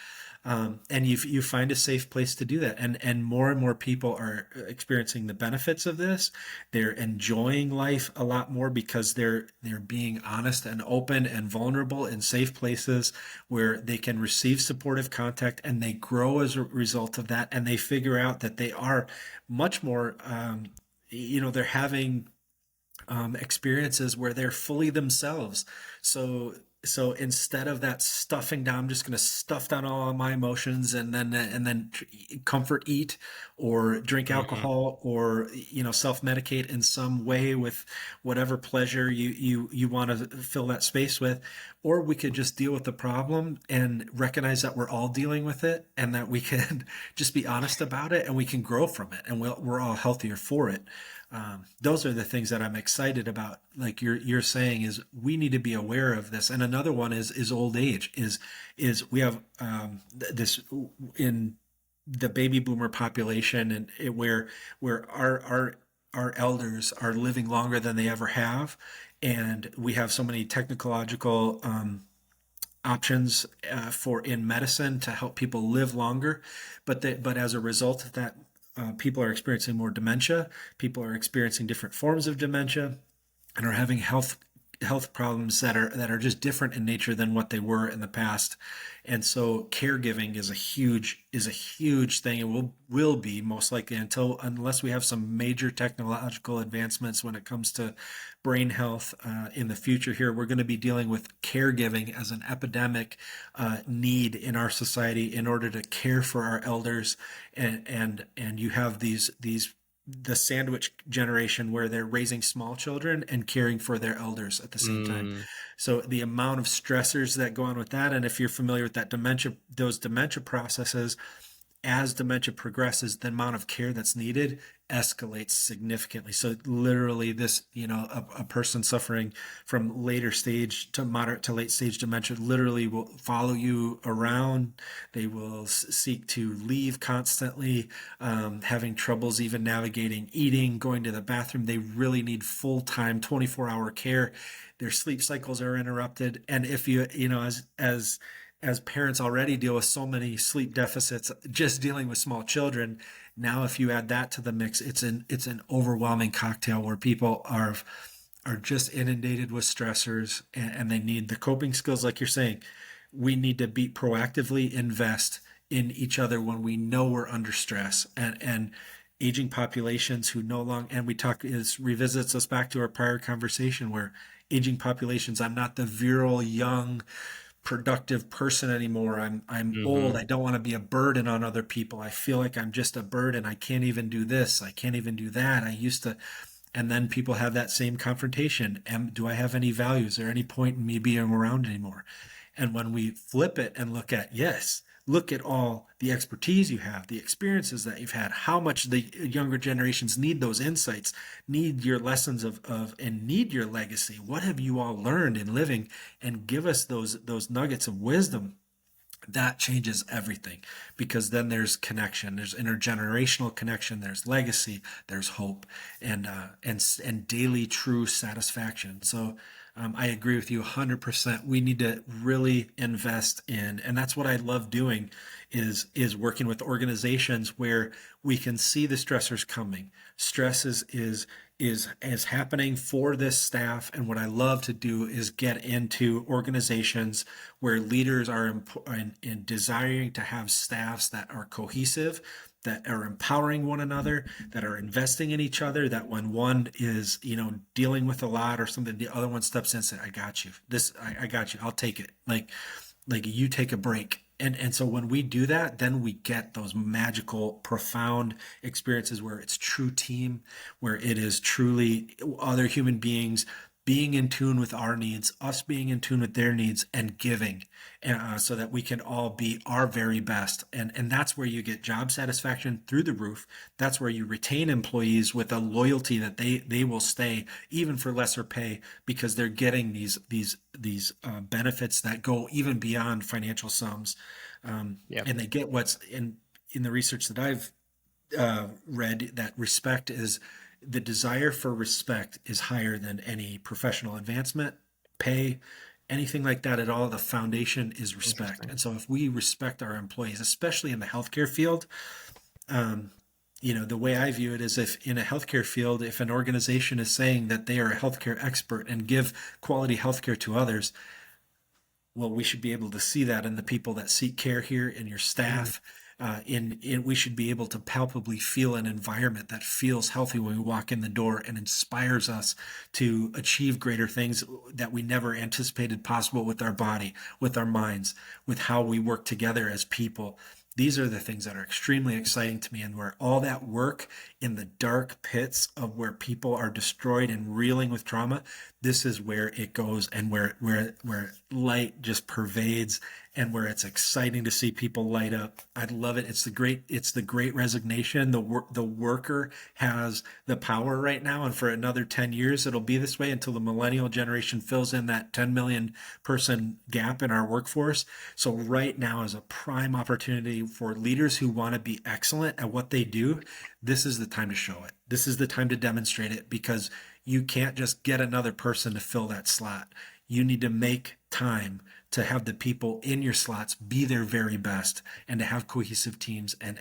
And you find a safe place to do that. And more people are experiencing the benefits of this. They're enjoying life a lot more because they're being honest and open and vulnerable in safe places where they can receive supportive contact, and they grow as a result of that. And they figure out that they are much more, they're having experiences where they're fully themselves. So instead of that stuffing down, I'm just going to stuff down all of my emotions and then comfort eat or drink Hmm. alcohol or self-medicate in some way with whatever pleasure you want to fill that space with. Or we could just deal with the problem and recognize that we're all dealing with it, and that we can just be honest about it, and we can grow from it, and we're all healthier for it. Those are the things that I'm excited about. Like you're saying, is we need to be aware of this. And another one is old age. Is we have this in the baby boomer population, and where our elders are living longer than they ever have, and we have so many technological options for in medicine to help people live longer, but as a result of that, people are experiencing more dementia. People are experiencing different forms of dementia and are having health problems that are just different in nature than what they were in the past. And so caregiving is a huge thing, and will be most likely unless we have some major technological advancements when it comes to brain health in the future. Here we're going to be dealing with caregiving as an epidemic need in our society in order to care for our elders. And you have these the sandwich generation where they're raising small children and caring for their elders at the same time. Mm. So the amount of stressors that go on with that, and if you're familiar with those dementia processes, as dementia progresses, the amount of care that's needed escalates significantly. So literally this, a person suffering from later stage to moderate to late stage dementia literally will follow you around. They will seek to leave constantly, having troubles even navigating eating, going to the bathroom. They really need full-time 24-hour care. Their sleep cycles are interrupted. And if as parents already deal with so many sleep deficits just dealing with small children, now if you add that to the mix, it's an overwhelming cocktail where people are just inundated with stressors, and they need the coping skills like you're saying. We need to be proactively invest in each other when we know we're under stress, and aging populations who no longer, and we talk, is revisits us back to our prior conversation where aging populations, I'm not the virile young productive person anymore. I'm old. Hmm. I don't want to be a burden on other people. I feel like I'm just a burden. I can't even do this. I can't even do that. I used to. And then people have that same confrontation. Do I have any value? Is there any point in me being around anymore? And when we flip it and look at, yes, look at all the expertise you have, the experiences that you've had, how much the younger generations need those insights, need your lessons and need your legacy. What have you all learned in living? And give us those nuggets of wisdom. That changes everything, because then there's connection, there's intergenerational connection, there's legacy, there's hope, and daily true satisfaction. So I agree with you 100%. We need to really invest in, and that's what I love doing, is working with organizations where we can see the stressors coming. Stress is happening for this staff, and what I love to do is get into organizations where leaders are in desiring to have staffs that are cohesive, that are empowering one another, that are investing in each other, that when one is, dealing with a lot or something, the other one steps in and says, I got you. I got you. I'll take it. Like you take a break. And so when we do that, then we get those magical, profound experiences where it's true team, where it is truly other human beings being in tune with our needs, us being in tune with their needs, and giving, so that we can all be our very best. And that's where you get job satisfaction through the roof. That's where you retain employees with a loyalty that they will stay even for lesser pay, because they're getting these benefits that go even beyond financial sums. Yeah. And they get what's in the research that I've read, that respect is, the desire for respect is higher than any professional advancement, pay, anything like that at all. The foundation is respect. Interesting. And so if we respect our employees, especially in the healthcare field, um, the way I view it is, if in a healthcare field, if an organization is saying that they are a healthcare expert and give quality healthcare to others, well, we should be able to see that in the people that seek care here, in your Mhm. staff. We should be able to palpably feel an environment that feels healthy when we walk in the door, and inspires us to achieve greater things that we never anticipated possible with our body, with our minds, with how we work together as people. These are the things that are extremely exciting to me, and where all that work in the dark pits of where people are destroyed and reeling with trauma, this is where it goes, and where light just pervades, and where it's exciting to see people light up. I love it. It's the great resignation. The worker has the power right now, and for another 10 years it'll be this way until the millennial generation fills in that 10 million person gap in our workforce. So right now is a prime opportunity for leaders who want to be excellent at what they do. This is the time to show it. This is the time to demonstrate it, because you can't just get another person to fill that slot. You need to make time to have the people in your slots be their very best, and to have cohesive teams, and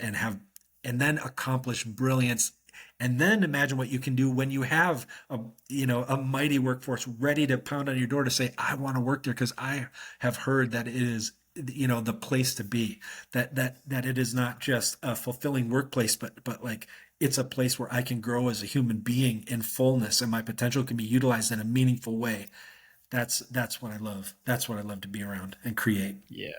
then accomplish brilliance. And then imagine what you can do when you have a mighty workforce ready to pound on your door to say, I want to work there, because I have heard that it is, the place to be, that it is not just a fulfilling workplace, but like, it's a place where I can grow as a human being in fullness, and my potential can be utilized in a meaningful way. That's what I love. That's what I love to be around and create. Yeah.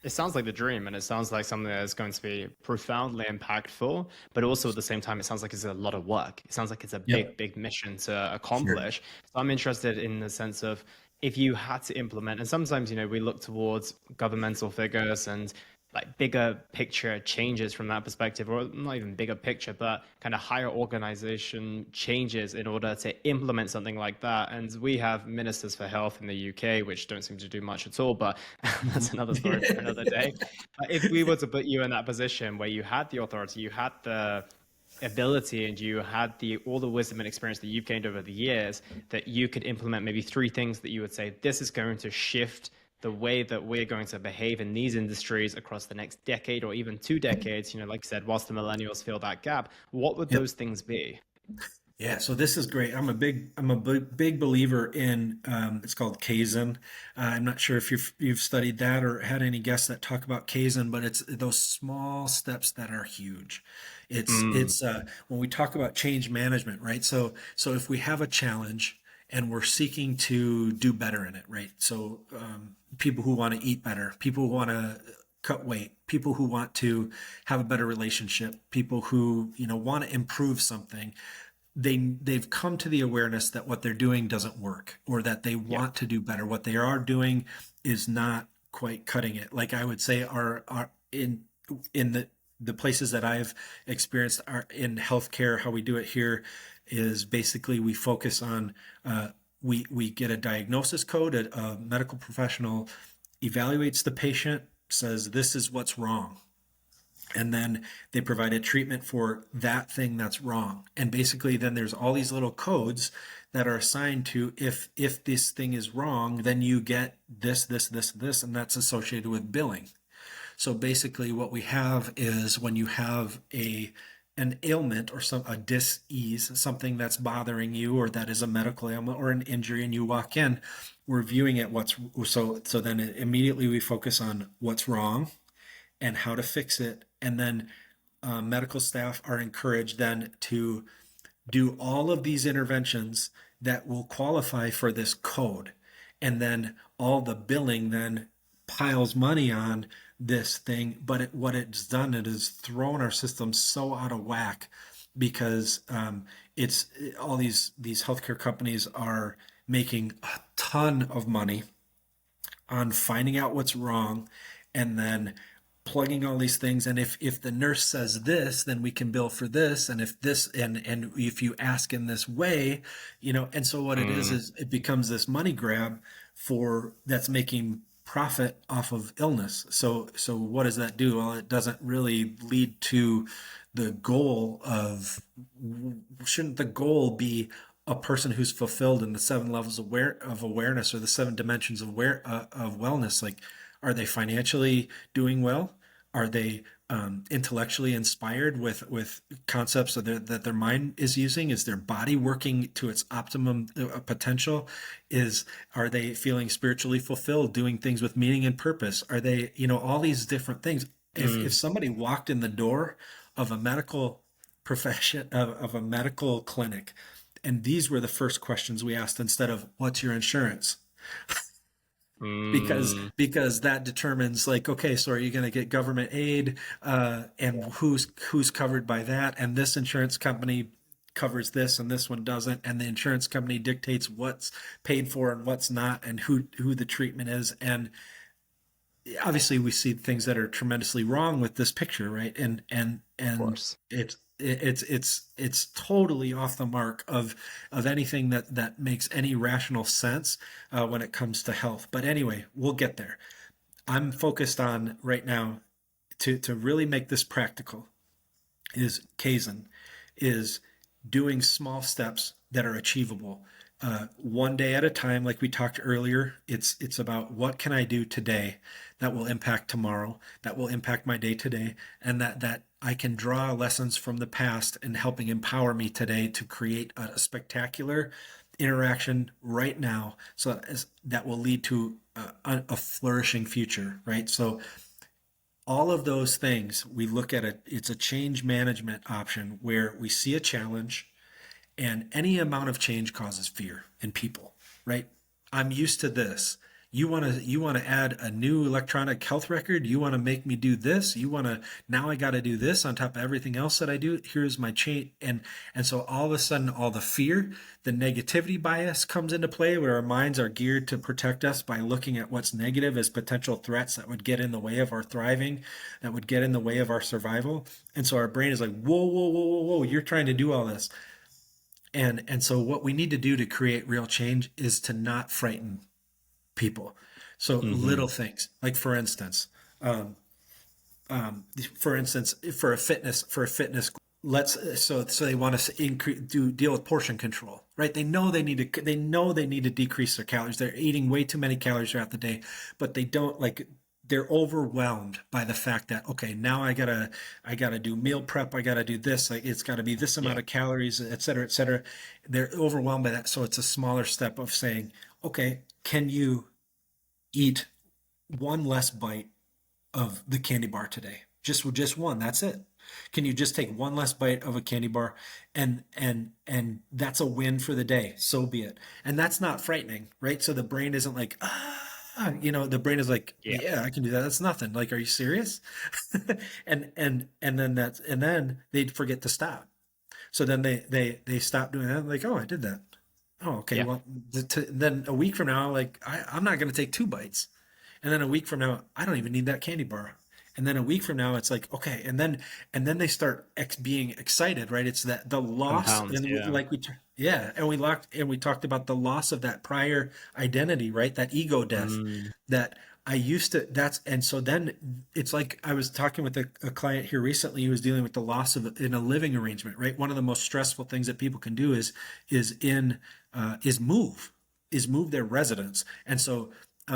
It sounds like the dream, and it sounds like something that is going to be profoundly impactful, but also at the same time, it sounds like it's a lot of work. It sounds like it's a big, Yep. big mission to Sure. accomplish. So I'm interested in the sense of, if you had to implement, and sometimes, we look towards governmental figures and like bigger picture changes from that perspective, or not even bigger picture, but kind of higher organization changes in order to implement something like that. And we have ministers for health in the UK, which don't seem to do much at all, but that's another story for another day. But if we were to put you in that position where you had the authority, you had the ability, and you had the all the wisdom and experience that you've gained over the years, that you could implement maybe three things that you would say this is going to shift the way that we're going to behave in these industries across the next decade or even 2 decades, like you said, whilst the millennials fill that gap, what would Yep. those things be? Yeah, so this is great. I'm a big believer in it's called Kaizen. I'm not sure if you've studied that or had any guests that talk about Kaizen, but it's those small steps that are huge. Mm, It's when we talk about change management, right? So if we have a challenge and we're seeking to do better in it, right? So people who want to eat better, people who want to cut weight, people who want to have a better relationship, people who want to improve something, they've come to the awareness that what they're doing doesn't work, or that they yeah. want to do better. What they are doing is not quite cutting it. Like I would say, are in the places that I've experienced are in healthcare. How we do it here is basically we focus on we get a diagnosis code. A medical professional evaluates the patient, says this is what's wrong, and then they provide a treatment for that thing that's wrong. And basically then there's all these little codes that are assigned to, if this thing is wrong, then you get this, and that's associated with billing. So basically what we have is when you have an ailment or a dis-ease, something that's bothering you, or that is a medical ailment or an injury, and you walk in, we're viewing it so then immediately we focus on what's wrong and how to fix it. And then medical staff are encouraged then to do all of these interventions that will qualify for this code. And then all the billing then piles money on this thing. But what it's done, it has thrown our system so out of whack, because it's all these healthcare companies are making a ton of money on finding out what's wrong, and then plugging all these things. And if the nurse says this, then we can bill for this. And if this, and if you ask in this way, and so what it Mm, is it becomes this money grab for that's making profit off of illness. So what does that do? Well, it doesn't really lead to the goal of, shouldn't the goal be a person who's fulfilled in the seven levels of awareness, or the seven dimensions of wellness? Like, are they financially doing well? Are they intellectually inspired with concepts that their mind is using? Is their body working to its optimum potential? Are they feeling spiritually fulfilled, doing things with meaning and purpose? Are they, all these different things? If mm, somebody walked in the door of a medical profession, of a medical clinic, and these were the first questions we asked, instead of what's your insurance, because mm, that determines, like, okay, so are you going to get government aid, and who's covered by that, and this insurance company covers this and this one doesn't, and the insurance company dictates what's paid for and what's not, and who the treatment is. And obviously we see things that are tremendously wrong with this picture, right? of And course. it's totally off the mark of anything that makes any rational sense when it comes to health. But anyway, we'll get there. I'm focused on right now, to really make this practical, is Kaizen, is doing small steps that are achievable, one day at a time. Like we talked earlier, it's about what can I do today that will impact tomorrow, that will impact my day today, and that I can draw lessons from the past and helping empower me today to create a spectacular interaction right now, so that will lead to a flourishing future, right? So all of those things, we look at it, it's a change management option where we see a challenge, and any amount of change causes fear in people, right? I'm used to this. you want to add a new electronic health record? You want to make me do this? You want to now I got to do this on top of everything else that I do? Here's my chain. And so all of a sudden all the fear, the negativity bias comes into play where our minds are geared to protect us by looking at what's negative as potential threats that would get in the way of our thriving, that would get in the way of our survival. And so our brain is like, whoa, whoa, whoa, whoa, whoa, you're trying to do all this. And so what we need to do to create real change is to not frighten people. So little Hmm. things, like um, for instance, for a fitness, so they want to deal with portion control, right? They know they need to decrease their calories. They're eating way too many calories throughout the day, but they don't like. They're overwhelmed by the fact that okay, now I gotta do meal prep. I gotta do this. Like it's got to be this Yeah. amount of calories, et cetera, et cetera. They're overwhelmed by that. So it's a smaller step of saying, okay, can you eat one less bite of the candy bar today? Just one. That's it. Can you just take one less bite of a candy bar and that's a win for the day. So be it. And that's not frightening, right? So the brain isn't like, the brain is like, Yeah. yeah, I can do that. That's nothing. Like, are you serious? And then they'd forget to stop. So then they stop doing that. Like, oh, I did that. Oh, okay. Yeah. Well, then a week from now, like I'm not going to take 2 bites. And then a week from now, I don't even need that candy bar. And then a week from now, it's like, okay. And then they start being excited, right? It's that the loss, Compounds. and Yeah. yeah, and we talked about the loss of that prior identity, right? That ego death Mm. that I used to, and so then it's like I was talking with a client here recently who was dealing with the loss of in a living arrangement, right? One of the most stressful things that people can do is in, is move, is move their residence. And so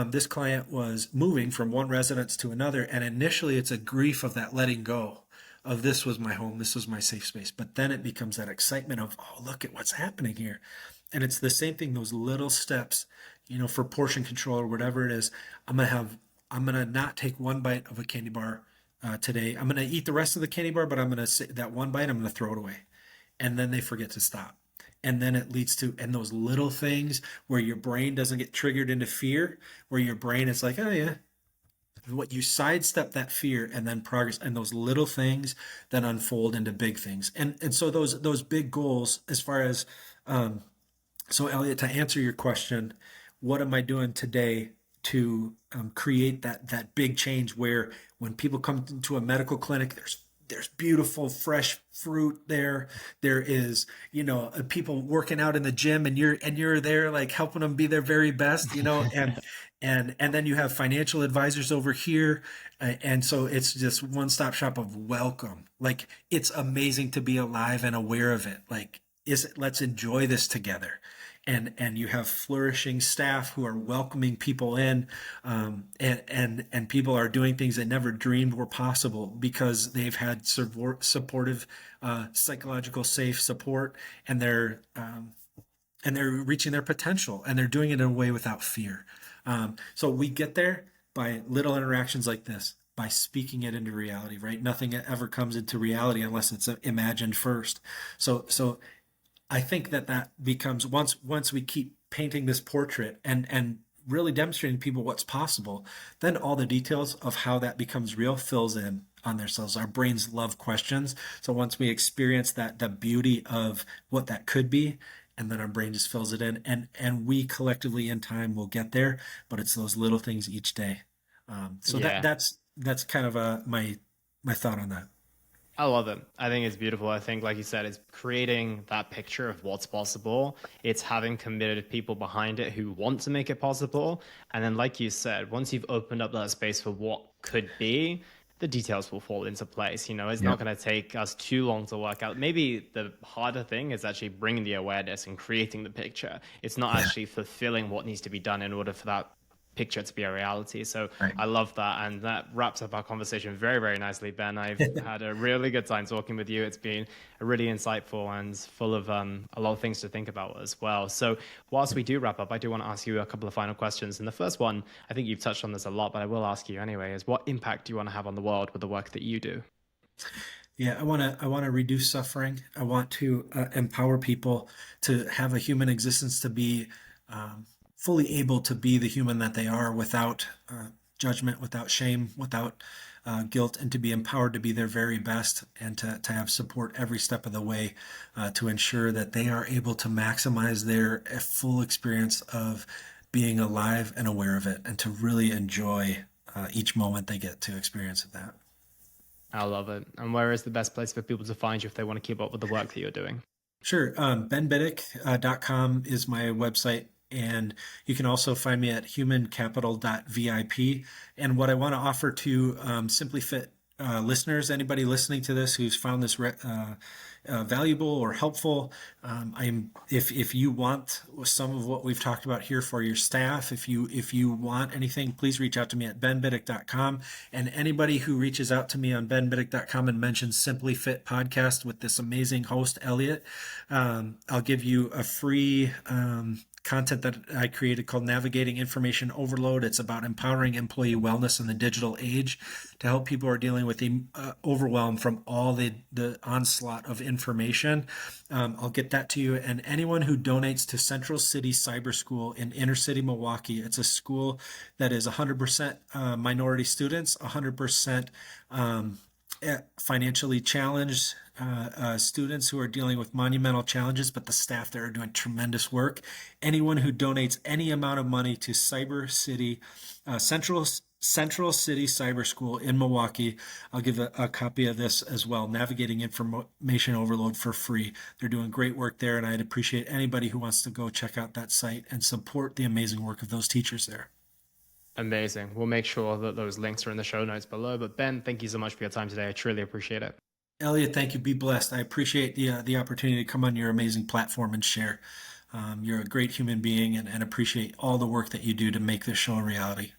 this client was moving from one residence to another. And initially it's a grief of that letting go of this was my home, this was my safe space. But then it becomes that excitement of, oh, look at what's happening here. And it's the same thing, those little steps, for portion control or whatever it is. I'm gonna not take one bite of a candy bar today. I'm gonna eat the rest of the candy bar, but I'm gonna say that one bite, I'm gonna throw it away. And then they forget to stop. And then it leads to, and those little things where your brain doesn't get triggered into fear, where your brain is like, oh yeah, what you sidestep that fear and then progress, and those little things then unfold into big things. And so those big goals, as far as um, so, Elliot, to answer your question, what am I doing today to create that big change where when people come to a medical clinic, there's beautiful fresh fruit there. There is, people working out in the gym, and you're there like helping them be their very best, and then you have financial advisors over here, and so it's just one stop shop of welcome. Like it's amazing to be alive and aware of it. Like let's enjoy this together, and you have flourishing staff who are welcoming people in, and people are doing things they never dreamed were possible because they've had supportive, psychological safe support, and they're reaching their potential, and they're doing it in a way without fear. So we get there by little interactions like this, by speaking it into reality, right? Nothing ever comes into reality unless it's imagined first. So I think that becomes, once we keep painting this portrait and really demonstrating to people what's possible, then all the details of how that becomes real fills in on themselves. Our brains love questions. So once we experience that, the beauty of what that could be, and then our brain just fills it in, and we collectively in time will get there. But it's those little things each day. So Yeah. that's kind of my thought on that. I love it. I think it's beautiful. I think, like you said, it's creating that picture of what's possible. It's having committed people behind it who want to make it possible. And then, like you said, once you've opened up that space for what could be, the details will fall into place. It's Yeah. not going to take us too long to work out. Maybe the harder thing is actually bringing the awareness and creating the picture. It's not Yeah. actually fulfilling what needs to be done in order for that picture to be a reality. So Right. I love that. And that wraps up our conversation very, very nicely, Ben. I've had a really good time talking with you. It's been really insightful and full of a lot of things to think about as well. So whilst we do wrap up, I do want to ask you a couple of final questions. And the first one, I think you've touched on this a lot, but I will ask you anyway, is what impact do you want to have on the world with the work that you do? Yeah, I want to reduce suffering. I want to empower people to have a human existence, to be fully able to be the human that they are without judgment, without shame, without guilt, and to be empowered to be their very best and to have support every step of the way to ensure that they are able to maximize their full experience of being alive and aware of it and to really enjoy each moment they get to experience that. I love it. And where is the best place for people to find you if they want to keep up with the work that you're doing? Sure. BenBiddick.com is my website. And you can also find me at humancapital.vip. And what I want to offer to Simply Fit listeners, anybody listening to this who's found this valuable or helpful, if you want some of what we've talked about here for your staff, if you want anything, please reach out to me at benbiddick.com. And anybody who reaches out to me on benbiddick.com and mentions Simply Fit podcast with this amazing host Elliot, I'll give you a free content that I created called Navigating Information Overload. It's about empowering employee wellness in the digital age to help people who are dealing with the overwhelm from all the onslaught of information. I'll get that to you. And anyone who donates to Central City Cyber School in inner city Milwaukee, it's a school that is 100% minority students, 100% financially challenged students who are dealing with monumental challenges, but the staff there are doing tremendous work. Anyone who donates any amount of money to Cyber City, Central City Cyber School in Milwaukee, I'll give a copy of this as well, Navigating Information Overload, for free. They're doing great work there, and I'd appreciate anybody who wants to go check out that site and support the amazing work of those teachers there. Amazing. We'll make sure that those links are in the show notes below. But Ben, thank you so much for your time today. I truly appreciate it. Elliot, thank you. Be blessed. I appreciate the opportunity to come on your amazing platform and share. You're a great human being and appreciate all the work that you do to make this show a reality.